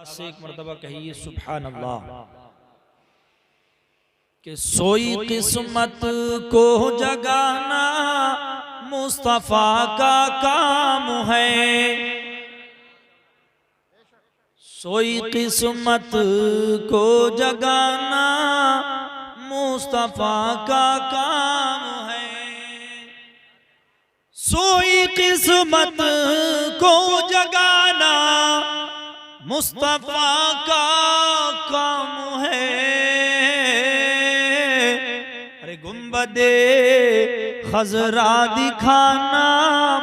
आवाज से एक मरतबा कहिए सुभान अल्लाह। कि सोई किस्मत को जगाना मुस्तफा का काम है, सोई किस्मत को जगाना मुस्तफा का काम है, सोई किस्मत को जगाना मुस्तफा का काम है। अरे गुंबदे खजरा दिखाना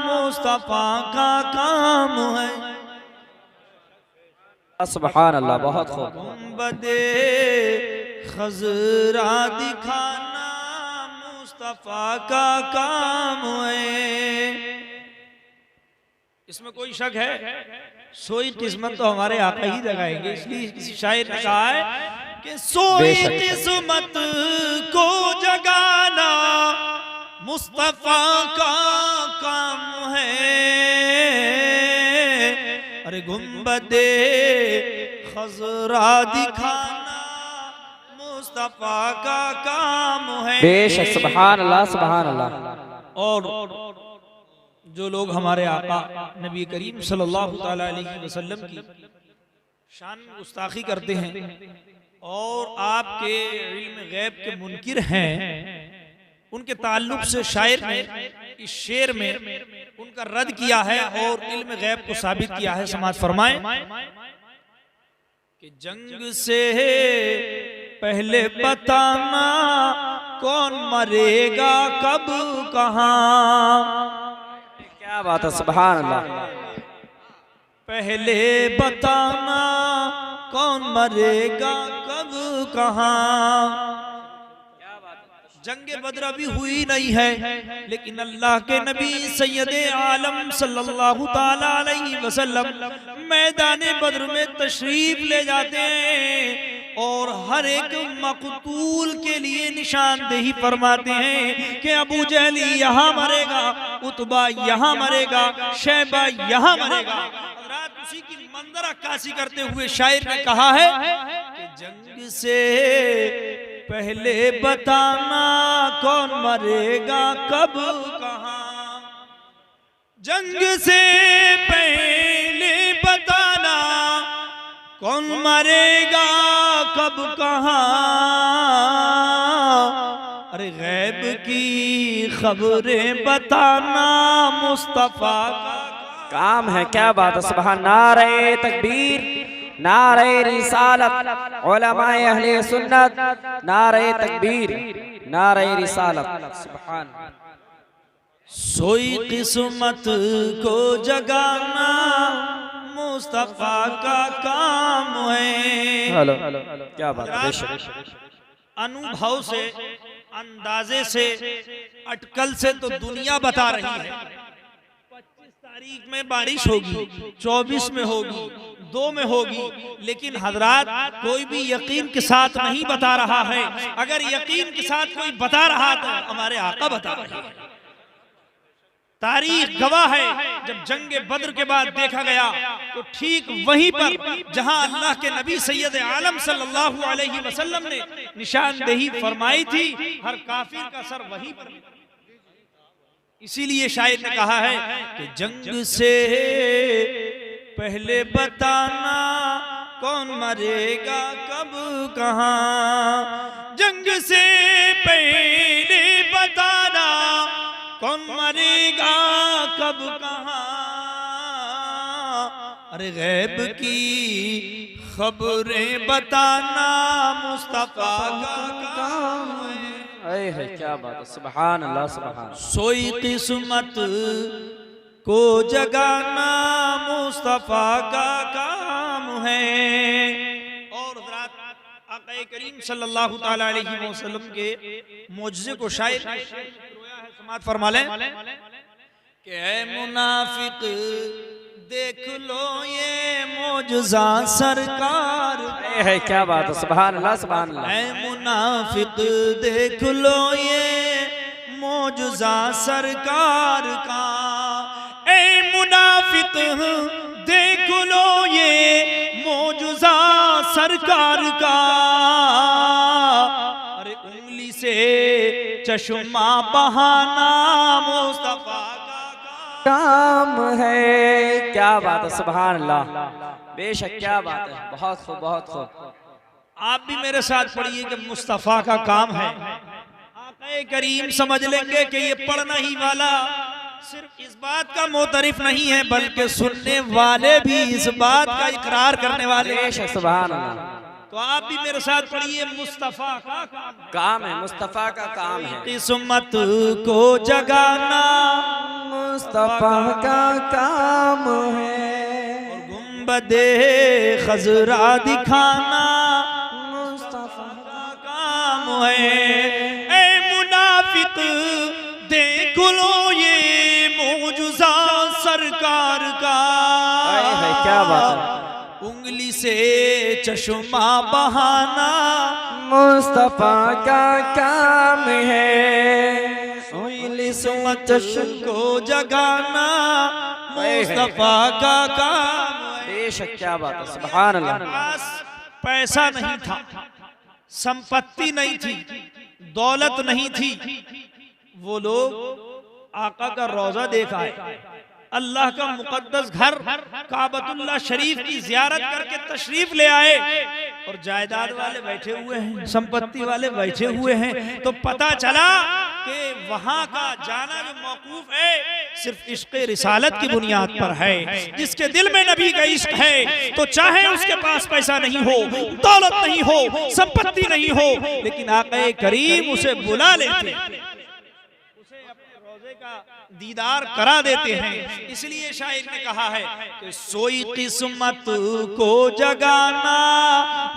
मुस्तफा का काम है। सुभान अल्लाह, बहुत खूब। गुंबदे खजरा दिखाना मुस्तफा का काम है। इसमें कोई शक है? सोई किस्मत तो हमारे आका ही जगाएंगे, इसलिए किसी शायर ने कहा है कि सोई किस्मत को जगाना मुस्तफा का काम है। अरे गुंबदे खजरा दिखाना मुस्तफा का काम है। बेशक, सुभान अल्लाह, सुभान अल्लाह। और जो लोग हमारे आका नबी करीम सल्लल्लाहु ताला अलैहि वसल्लम की शान में गुस्ताखी करते हैं और आपके इल्म गैब के मुनकिर हैं, उनके ताल्लुक से शायर ने इस शेर में उनका रद्द किया है और इल्म गैब को साबित किया है। समाज फरमाएं कि जंग से पहले बताना कौन मरेगा कब कहाँ। क्या बात है, सुभान अल्लाह। पहले बताना कौन मरेगा कब कहाँ। जंगे बद्र अभी हुई नहीं है, लेकिन अल्लाह के नबी सैयदे आलम सल्लल्लाहु ताला अलैहि वसल्लम मैदाने बद्र में तशरीफ ले जाते हैं और हर एक मकतूल के लिए निशानदेही फरमाते हैं कि अबू जहली यहाँ मरेगा, उतबा यहाँ मरेगा, शैबा यहाँ मरेगा। रात उसी की मंजर अक्कासी करते हुए शायर ने कहा है कि जंग से पहले बताना कौन मरेगा कब कहाँ। जंग से पहले बताना कौन मरेगा कब कहाँ। अरे गैब की खबरें बताना मुस्तफा का काम है। क्या बात है, सुभान। नारे तकबीर, नारे रिसालत, उलमाए अहले सुन्नत, नारे तकबीर, नारे रिसालत, सुभान। सोई किस्मत को जगाना मुस्तफा का काम है। हेलो, क्या बात है। अनुभव से, अंदाजे से, अटकल से तो दुनिया बता रही है 25 तारीख में बारिश होगी, 24 में होगी, 2 में होगी, लेकिन हजरात कोई भी यकीन के साथ नहीं बता रहा है। अगर यकीन के साथ कोई बता रहा तो हमारे आका बता रहे हैं। तारीख गवाह है, जब जंगे बद्र के बाद देखा गया तो ठीक वहीं पर जहां अल्लाह के नबी सैयद आलम सल्लल्लाहु अलैहि वसल्लम ने निशानदेही फरमाई थी, हर काफिर का सर वहीं पर। इसीलिए शायर ने कहा है कि जंग से पहले बताना कौन मरेगा कब कहाँ। जंग से पहले बताना कौन मरेगा कब कहाँ। अरे गैब की खबरें बताना मुस्तफा का काम है। क्या बात है, सुभान अल्लाह, सुभान। सोई किस्मत को जगाना मुस्तफा का काम है। और आका करीम सल्लल्लाहु ताला अलैहि वसल्लम के मौजज़े को शायर रोया है। समात फरमा लें कि ऐ मुनाफिक देख लो ये मौजज़ा सरकार है। क्या बात है, सुभान अल्लाह, सुभान अल्लाह। ऐ मुनाफिक देख लो ये मौजज़ा सरकार का। ऐ मुनाफिक देख लो ये मौजज़ा सरकार का, अरे उंगली से चश्मा बहाना मुस्तफा का काम है। क्या बात है, सुभान अल्लाह, बेशक क्या बात है, बहुत खूब बहुत खूब। आप भी मेरे साथ पढ़िए कि मुस्तफा का काम है। आक़ा करीम समझ लेंगे कि ये पढ़ना ही वाला सिर्फ इस बात का मोतरिफ नहीं है, बल्कि सुनने वाले भी इस बात का इकरार करने वाले। बेशक सुभान अल्लाह। तो आप भी मेरे साथ पढ़िए, मुस्तफा का काम है, मुस्तफा का काम है। किस्मत को जगाना मुस्तफा का काम है। और गुंबदे खजरा दिखाना मुस्तफा का काम है। ए मुनाफिक देख लो ये मौजूजा सरकार का, है, क्या बात है। उंगली से चश्मा बहाना मुस्तफा का काम है। उंगली से चश्म को जगाना मुस्तफा का काम है। बेशक क्या बात है, सुभान अल्लाह। पास पैसा नहीं था, संपत्ति नहीं थी, दौलत नहीं थी, वो लोग आका का रोजा देखा है, अल्लाह का मुकद्दस घर काबतुल्लाह शरीफ की जियारत करके तशरीफ ले आए, और जायदाद वाले बैठे हुए हैं, संपत्ति वाले बैठे हुए हैं। तो पता चला कि वहां का जाना जो मौकूफ है सिर्फ इश्क़ रिसालत की बुनियाद पर है। जिसके दिल में नबी का इश्क है तो चाहे उसके पास पैसा नहीं हो, दौलत नहीं हो, संपत्ति नहीं हो, लेकिन आक़ा करीम उसे बुला लेते, का दीदार करा देते हैं। इसलिए शायर ने कहा है कि सोई किस्मत को जगाना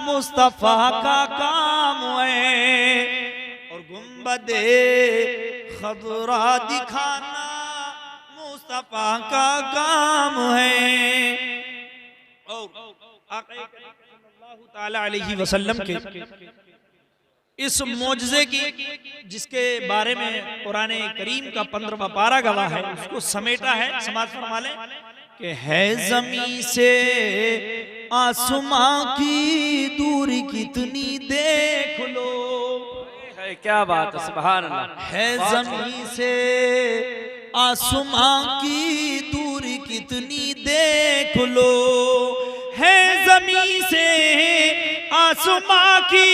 मुस्तफा का काम है, और गुंबदे खदरा दिखाना मुस्तफा का काम है। और आक़ा सल्लल्लाहु ताला अलैहि वसल्लम के इस मौजज़े की, जिसके बारे में कुरान करीम का 15वां पारा गवाह है, उसको समेटा है, समाज फरमा लें कि है ज़मीं से आसमां की दूरी कितनी देख लो। है, क्या बात है, सुभान अल्लाह। है ज़मीं से आसमां की दूरी कितनी देख लो, है ज़मीं से आसमां की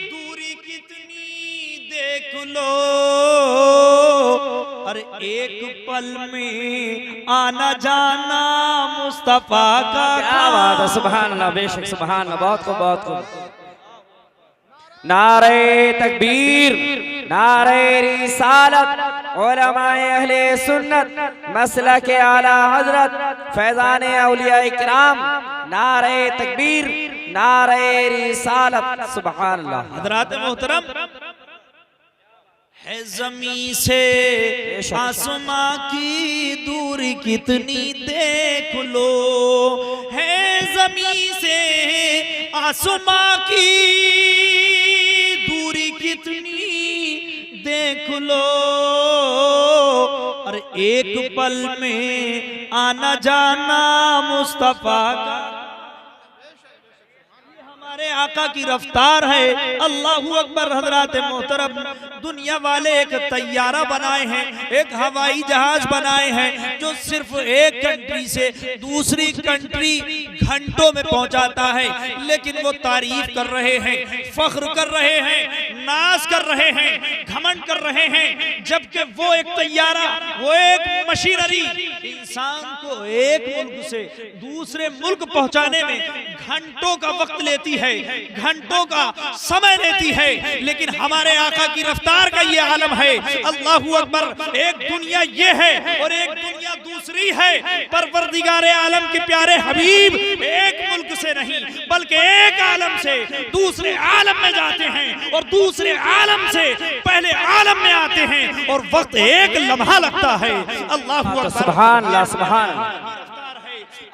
दूरी कितनी देख लो, अरे एक पल में आना जाना मुस्तफा का। क्या बात है, सुभान अल्लाह, बेशक सुभान अल्लाह, बहुत खूब बहुत खूब। नारे तकबीर, नारे रिसालत, उलमाए अहले सुन्नत, मसलक आला हजरत, फैज़ान औलिया इकराम, नारे तकबीर, नारे रिसालत, सुभान अल्लाह। हज़रात मोहतरम, है ज़मीं से आसमां की दूरी कितनी देख लो, है ज़मीं से आसमां की दूरी कितनी देख लो, और एक पल में आना जाना मुस्तफा का। हमारे आका की रफ्तार है। अल्लाहू अकबर। हजरात मोहतरम, दुनिया वाले एक तैयारा बनाए हैं, एक हवाई जहाज बनाए हैं, जो सिर्फ एक कंट्री से दूसरी कंट्री घंटों में पहुंचाता है, लेकिन वो तारीफ कर रहे हैं, फख्र कर रहे हैं, नाज कर रहे हैं, घमंड कर रहे हैं, जबकि वो एक तैयारा, वो एक मशीनरी इंसान को एक मुल्क से दूसरे मुल्क पहुंचाने में घंटों का वक्त लेती है, घंटों का समय लेती है, लेकिन हमारे आका की रफ्तार का ये आलम है। अल्लाहू अकबर। एक दुनिया ये है और एक दुनिया दूसरी है। परवरदिगारे आलम के प्यारे हबीब एक मुल्क से नहीं बल्कि एक आलम से दूसरे आलम में जाते हैं और दूसरे आलम से पहले आलम में आते हैं, और वक्त एक लम्हा लगता है। अल्लाहू अकबर। सुभान अल्लाह, सुभान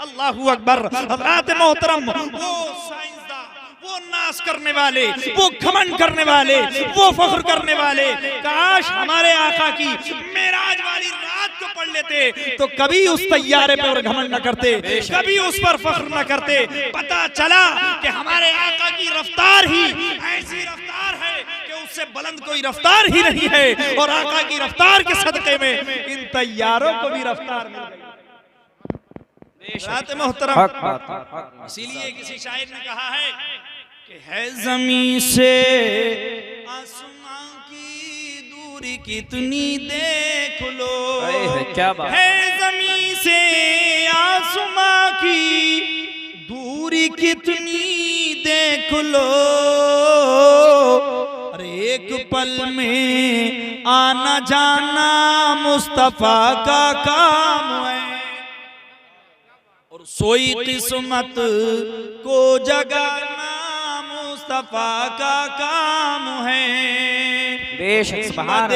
अल्लाहू अकबर। हज़रात मोहतरम, वो साइंसदान, वो नाश करने वाले, वो घमंड करने वाले, वो फख्र करने वाले, काश हमारे आका की मेराज वाली रात को पढ़ लेते तो कभी उस तैयारे पर घमंड न करते, कभी उस पर फख्र न करते। पता चला कि हमारे आका की रफ्तार ही ऐसी रफ्तार है कि उससे बुलंद कोई रफ्तार ही नहीं है, और आका की रफ्तार के सदके में इन तैयारों को भी रफ्तार मिल गई। मोहतरम, इसीलिए किसी शायर ने कहा है कि है ज़मीं से आसमां की दूरी कितनी देख लो, क्या बात है ज़मीं से आसमां की दूरी कितनी देख लो, अरे एक पल में आना जाना मुस्तफा का काम है, और सोई किस्मत को जगाना मुस्तफा का काम है, बेशक सुभान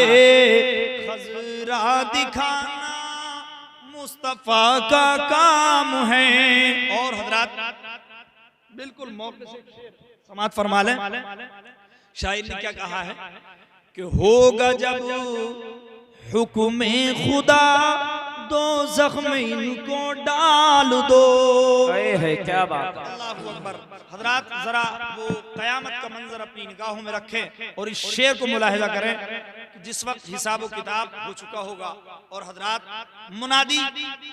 खजरा दिखाना मुस्तफा का काम है। और हजरात बिल्कुल मौके से समात फरमा लें, शायर ने क्या कहा है कि होगा जब हुक्म खुदा दो जख्म इनको डाल दो। है क्या बात, अल्लाहु अकबर। हजरात जरा वो कयामत का मंजर अपनी निगाहों में रखें और इस शेर को मुलाहिजा करें कि जिस वक्त हिसाब व किताब हो चुका होगा और हजरात मुनादी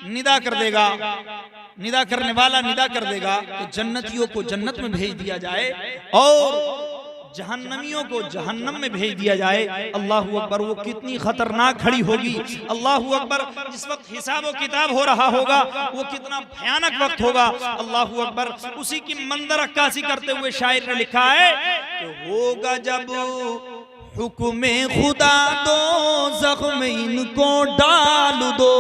निदा कर देगा, निदा करने वाला निदा कर देगा कि जन्नतियों को जन्नत में भेज दिया जाए और जहन्नमियों को जहन्नम में भेज दिया जाए। अल्लाहु अकबर, वो कितनी खतरनाक खड़ी होगी। अल्लाहु अकबर, जिस वक्त हिसाब व किताब हो रहा होगा वो कितना भयानक वक्त होगा। अल्लाहु अकबर, उसी की मंजर अक्कासी करते हुए शायर ने लिखा है कि होगा जब हुक्म खुदा दो जख्म इनको डाल दो,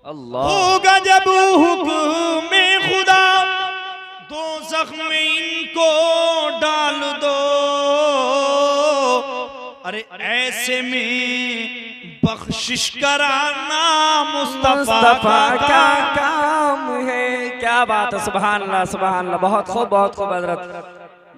अल्लाह होगा जब हुक्म खुदा दो जख्म इनको डाल दो, अरे ऐसे में बख्शिश कराना मुस्तफा का काम है। क्या बात है, सुभान अल्लाह सुभान अल्लाह, बहुत खूब बहुत खूब हजरत,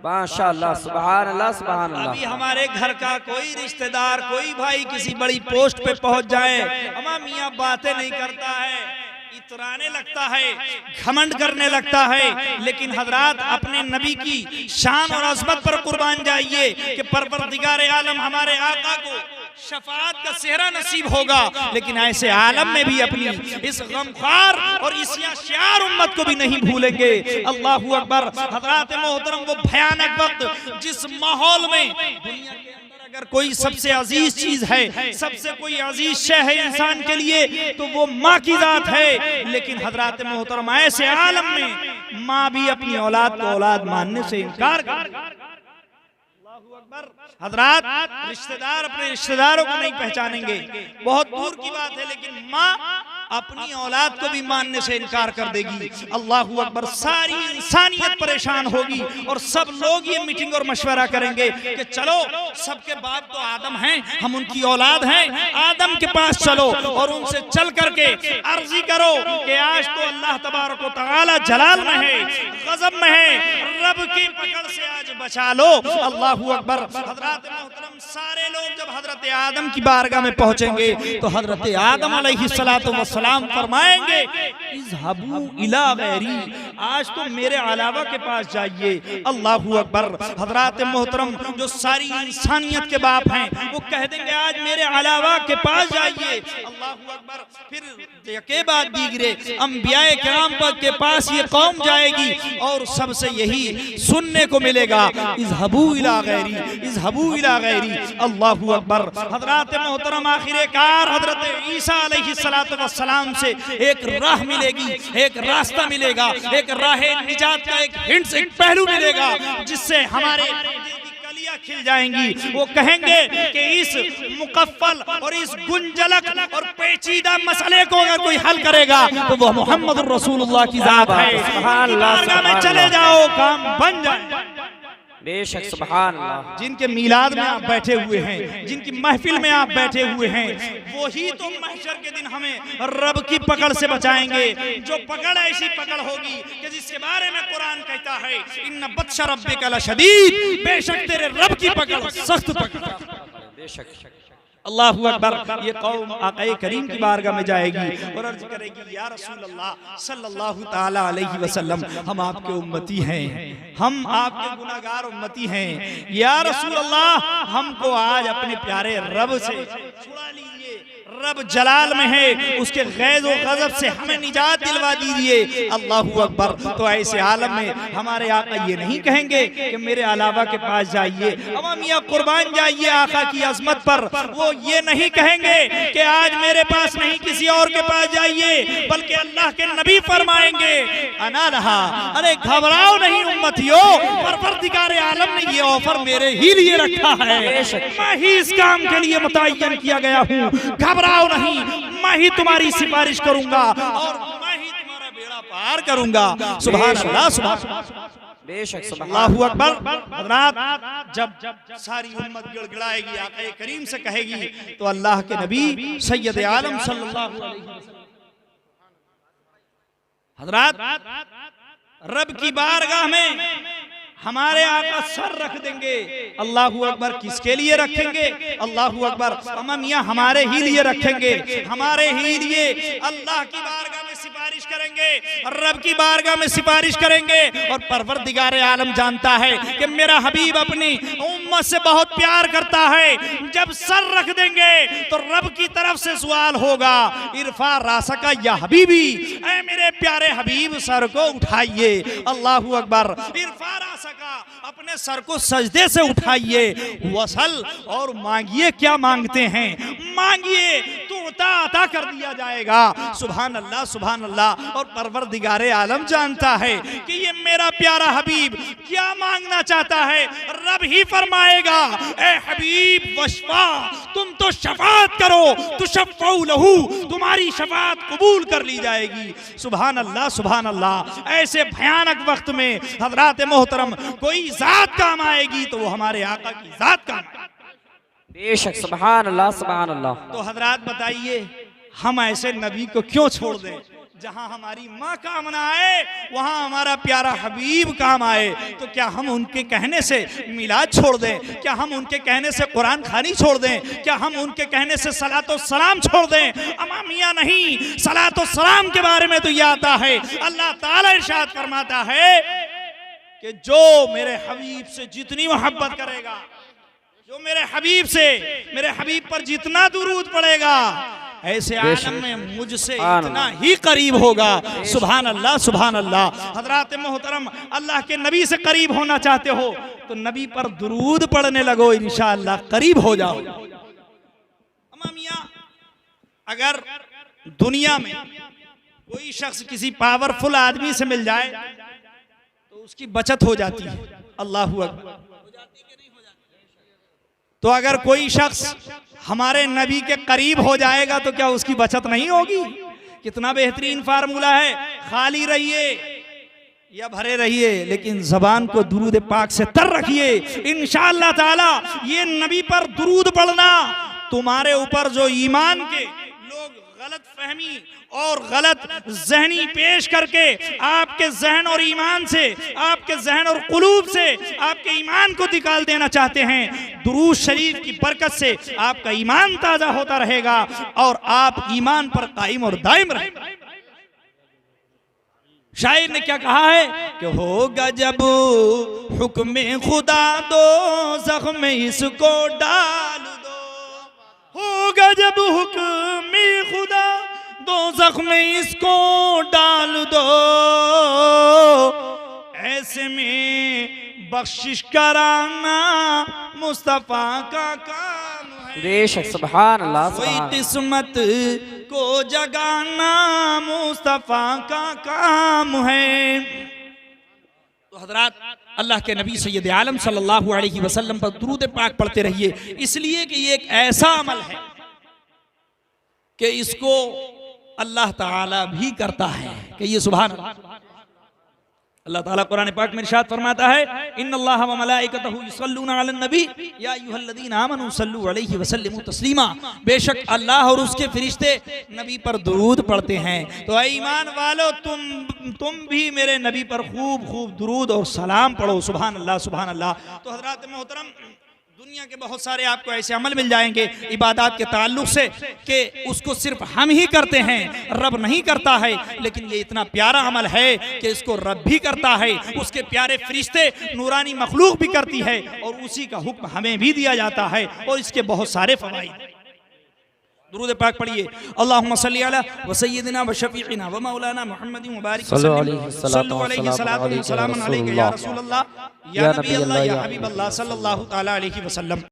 माशाअल्लाह सुभान अल्लाह सुभान अल्लाह। अभी हमारे घर का कोई रिश्तेदार कोई भाई किसी बड़ी पोस्ट पे पहुंच जाए, अम्मा मियाँ बातें नहीं करता है, इतराने लगता है, घमंड करने लगता है, लेकिन हजरात अपने नबी की शान और अज़मत पर कुर्बान जाइए कि परवरदिगार आलम हमारे आका को शफाअत का सेहरा नसीब होगा, लेकिन ऐसे आलम में भी अपनी इस गमखार और इस याशियार उम्मत को भी नहीं भूलेंगे। अल्लाहु अकबर। हजरात मोहतरम, वो भयानक वक्त जिस माहौल में दुनिया के अंदर अगर कोई सबसे अजीज चीज है, सबसे कोई अजीज शय है इंसान के लिए तो वो माँ की जात है, लेकिन हजरात मोहतरम ऐसे आलम में माँ भी अपनी औलाद को औलाद मानने से इनकार कर। हजरात रिश्तेदार अपने रिश्तेदारों को नहीं पहचानेंगे, बहुत दूर की बात है, लेकिन माँ अपनी औलाद को भी मानने से इनकार कर देगी। अल्लाहु अकबर। सारी इंसानियत परेशान होगी और सब लोग ये मीटिंग और मशवरा करेंगे कि चलो सबके बाप तो आदम हैं, हम उनकी औलाद हैं, आदम के पास चलो और उनसे चल करके अर्जी करो कि आज तो अल्लाह तबारक व तआला जलाल में है, गजब में है, रब की पकड़ से आज बचा लो। अल्लाहु अकबर। हजरत मोहतरम, सारे लोग जब हजरत आदम की बारगाह में पहुंचेंगे तो हजरत आदम अलैहिस्सलातु वस्सलाम फरमाएंगे इज़हबू इला गैरी, आज तो मेरे अलावा के पास जाइए। अल्लाहु अकबर। हजरत मोहतरम, जो सारी इंसानियत के बाप हैं वो कह देंगे आज मेरे अलावा के पास जाइए। अल्लाहु अकबर। फिर के बाद दीगरे अंबियाए किराम के पास ये कौम जाएगी और सबसे यही सुनने को मिलेगा इज़हबू इला गैरी, इज़हबू इला गैरी। अल्लाहु अकबर। हजरत मोहतरम, आखिर कार हजरत ईसा अलैहिस्सलातु वस्सलाम से एक राह मिलेगी, एक रास्ता मिलेगा, एक राह निजात का एक हिंट, एक पहलू मिलेगा जिससे हमारे कलियां खिल जाएंगी। वो कहेंगे कि इस मुकफ्फल और इस गुंजलक और पेचीदा मसले को अगर कोई हल करेगा तो वो मोहम्मद रसूलुल्लाह की जात है। बारगाह में चले जाओ, काम बन जाए। बेशक सुभान अल्लाह। जिनके मिलाद में आप बैठे हुए हैं, जिनकी महफिल में आप बैठे हुए हैं, वही तो महशर के दिन हमें रब की पकड़ से बचाएंगे। जो पकड़ ऐसी पकड़ होगी कि जिसके बारे में कुरान कहता है इन्ना बत्शा रब्बिका लशदीद, बेशक तेरे रब की पकड़ सख्त पकड़। बेशक अल्लाहु अकबर। ये कौम आक़ाए करीम की बारगाह में जाएगी और अर्ज करेगी, या रसूल अल्लाह सल्लल्लाहु ताला अलैहि वसल्लम, हम आपके उम्मती हैं, हम आपके गुनाहगार उम्मती हैं। या रसूल अल्लाह, हमको आज अपने प्यारे रब से छुड़ा लीजिए, रब जलाल में है, उसके गैज़ और गज़ब से हमें निजात दिलवा दीजिए। अल्लाहु अकबर। तो ऐसे आलम में हमारे आका ये नहीं कहेंगे कि मेरे अलावा के पास जाइए, अवामिया कुर्बान जाइए आका की अजमत पर। वो ये नहीं कहेंगे कि आज मेरे पास नहीं किसी और के पास जाइए, बल्कि अल्लाह के नबी फरमाएंगे, अना रहा, अरे घबराओ नहीं उम्मतियों, परवरदिगार आलम ने ये ऑफर मेरे ही लिए रखा है, मैं ही इस काम के लिए मुतय्यन किया गया हूँ, घबराओ नहीं, मैं ही तुम्हारी सिफारिश करूंगा और मैं ही तुम्हारा बेड़ा पार करूंगा। सुभान अल्लाह, सुभान बेशक अल्लाहु अकबर। हज़रात, जब सारी उम्मत गिड़गिड़ाएगी, आक़ाए करीम से कहेगी, तो अल्लाह के नबी सैयद आलम सल्लल्लाहु अलैहि वसल्लम हज़रात रब की बारगाह में हमारे आका सर रख देंगे। अल्लाहु अकबर। किसके लिए रखेंगे? अल्लाहु अकबर। हम मियाँ हमारे ही लिए रखेंगे, हमारे ही लिए अल्लाह की बारगाह में सिफारिश करेंगे, रब की बारगाह में सिफारिश करेंगे। और परवरदिगार आलम जानता है कि मेरा हबीब अपनी उम्मत से बहुत प्यार करता है। जब सर रख देंगे तो रब की तरफ से सवाल होगा, इरफा रासका या हबीबी, ऐ मेरे प्यारे हबीब सर को उठाइए। अल्लाहु अकबर। इरफा रासका, अपने सर को सजदे से उठाइए, वसल और मांगिए, क्या मांगते हैं मांगिए, तो अता कर दिया जाएगा। सुभान अल्लाह, सुभान अल्लाह। और परवरदिगारे आलम जानता है कि ये मेरा प्यारा हबीब क्या मांगना चाहता है, रब ही फरमाएगा, ए हबीब वशफा, तुम तो शफात करो, तुशफ़्फ़ऊ लहू, तुम्हारी शफात कबूल कर ली जाएगी। सुभान अल्लाह, सुभान अल्लाह। ऐसे भयानक वक्त में हज़रात मोहतरम कोई जात काम आएगी तो वो हमारे आका की जात काम आएगी। बेशक, सुभान अल्लाह, सुभान अल्लाह। तो हजरात बताइए, हम ऐसे नबी को क्यों छोड़ दें? जहां हमारी माँ काम ना आए वहां हमारा प्यारा हबीब काम आए। तो क्या हम उनके कहने से मिलाद छोड़ दें? क्या हम उनके कहने से कुरान खानी छोड़ दें? क्या हम उनके कहने से सलातो सलाम छोड़ दें? अमामिया नहीं, सलातो सलाम के बारे में तो यह आता है, अल्लाह ताला इरशाद फरमाता है कि जो मेरे हबीब से जितनी मोहब्बत करेगा, जो मेरे हबीब से, मेरे हबीब पर जितना दुरूद पड़ेगा, ऐसे आलम में मुझसे इतना ही करीब होगा। सुभान अल्लाह, सुभान अल्लाह। हजरात मोहतरम, अल्लाह के नबी से करीब होना चाहते हो तो नबी पर दुरूद पढ़ने लगो, इंशाअल्लाह करीब हो जाओ। अमामिया, अगर दुनिया में कोई शख्स किसी पावरफुल आदमी से मिल जाए तो उसकी बचत हो जाती है। अल्लाहु अकबर। तो अगर कोई शख्स हमारे नबी के करीब हो जाएगा तो क्या उसकी बचत नहीं होगी? कितना बेहतरीन फार्मूला है। खाली रहिए या भरे रहिए, लेकिन जबान को दुरूद पाक से तर रखिए। इंशाअल्लाह ताला ये नबी पर दुरूद पढ़ना तुम्हारे ऊपर जो ईमान के लोग गलत फहमी और गलत जहनी पेश करके आपके जहन और ईमान से, आपके जहन और कुलूब से आपके ईमान को निकाल देना चाहते हैं, दुरूद शरीफ की बरकत से आपका ईमान ताजा होता रहेगा और आप ईमान पर कायम और दायम रहेंगे। शायर ने क्या कहा है कि होगा जब हुक्म खुदा दो ज़ख्म इसको डाल दो, होगा जब हुक्म खुदा दो ज़ख्म इसको डाल दो, ऐसे में बख्शिश कराना मुस्तफा का काम है। बेशक, सुभान अल्लाह। कोई किस्मत को जगाना मुस्तफा का काम है। तो हजरात, अल्लाह के नबी सैयद आलम सल्लल्लाहु अलैहि वसल्लम पर दुरूद पाक पढ़ते रहिए, इसलिए कि ये एक ऐसा अमल है कि इसको अल्लाह ताला भी करता है। कि ये सुभान अल्लाह ताला कुरान पाक में इरशाद फरमाता है, इन्नल्लाह व मलाइकतहु युसल्लूना अलन नबी या अय्युहल्लज़ीना आमनू सल्लू अलैहि वसल्लिमू तस्लीमा। बेशक अल्लाह और उसके फरिश्ते नबी पर दुरूद पढ़ते हैं। तो ऐ ईमान वालो, तुम भी मेरे नबी पर खूब खूब दुरूद और सलाम पढ़ो। सुभान अल्लाह, सुभान अल्लाह। तो हज़रात मोहतरम, दुनिया के बहुत सारे आपको ऐसे अमल मिल जाएंगे इबादत के ताल्लुक से कि उसको सिर्फ हम ही करते हैं, रब नहीं करता है। लेकिन ये इतना प्यारा अमल है कि इसको रब भी करता है, उसके प्यारे फरिश्ते नूरानी मखलूक भी करती है, और उसी का हुक्म हमें भी दिया जाता है, और इसके बहुत सारे फवाइद। दुरूद पाक पढ़िए। अल्लाहुम्मा सल्ली अला व सय्यिदिना व शफीइना व मौलाना मुहम्मदिन व बारिक वसल्लम सल्लल्लाहु अलैहि सलातु व सलाम अलैका या रसूल अल्लाह या नबी अल्लाह या हबीब अल्लाह सल्लल्लाहु तआला अलैहि वसल्लम।